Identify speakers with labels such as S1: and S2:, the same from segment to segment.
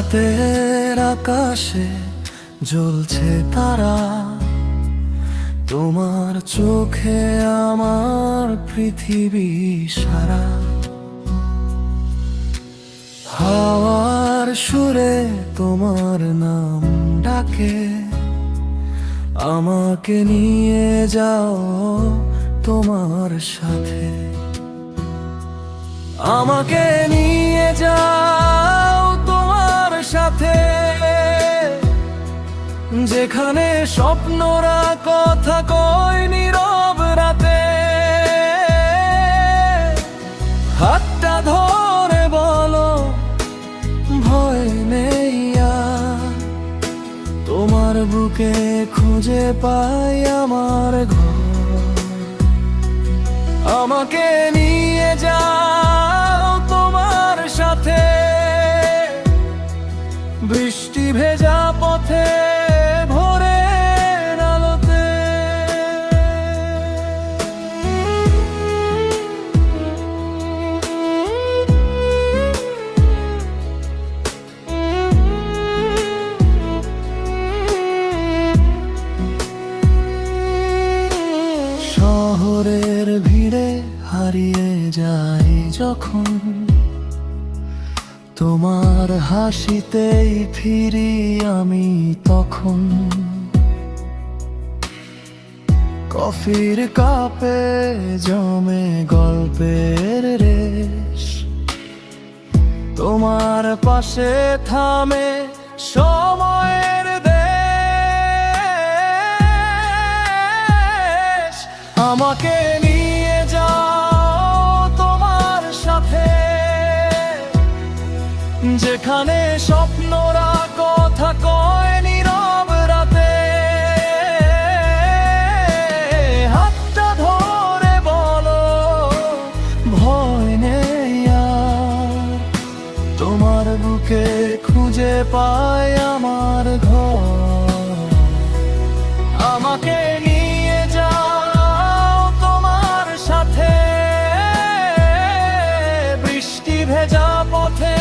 S1: রাতের আকাশে জ্বলছে তারা, তোমার চোখে আমার পৃথিবী সারা। হাওয়ার সুরে তোমার নাম ডাকে, আমাকে নিয়ে যাও তোমার সাথে। আমাকে নিয়ে যাও তোমার সাথে, যেখানে স্বপ্নরা কথা কয় নীরব রাতে। হাতটা ধরে বলো ভয় নেই আর, তোমার বুকে খুঁজে পাই আমার ঘর। আমাকে নিয়ে যাও তোমার সাথে, বৃষ্টি ভেজা পথে ভোরের আলোতে। শহরের ভিড়ে হারিয়ে যাই যখন, তোমার হাসিতেই ফিরি আমি তখন। কফির কাপে জমে গল্পের রেশ, তোমার পাশে থামে সময়ের দেশ। আমাকে নিয়ে যাও তোমার সাথে, যেখানে স্বপ্নরা কথা কয় নীরব রাতে। হাতটা ধরে বলো ভয় নেই আর, তোমার বুকে খুঁজে পাই আমার ঘর। আমাকে নিয়ে যাও তোমার সাথে, বৃষ্টি ভেজা পথে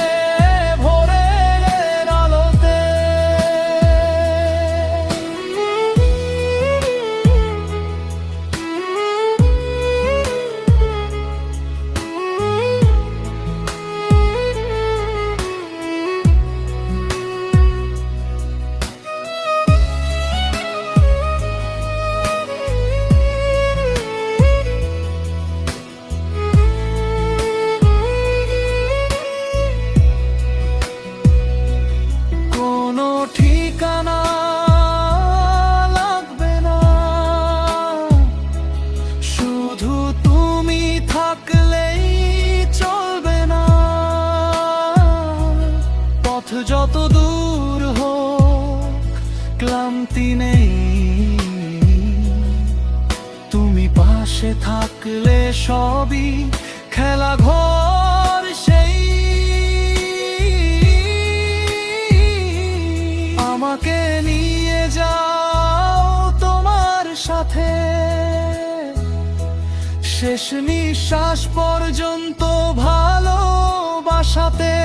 S1: ভোরের আলোতে। কোনো ঠিকানা লাগবে না, শুধু তুমি থাকলেই চলবে না। পথ যত দূর হোক ক্লান্তি নেই, তুমি পাশে থাকলে সবই খেলা ঘর সেই। আমাকে নিয়ে যাও তোমার সাথে, শেষ নিঃশ্বাস পর্যন্ত ভালোবাসাতে।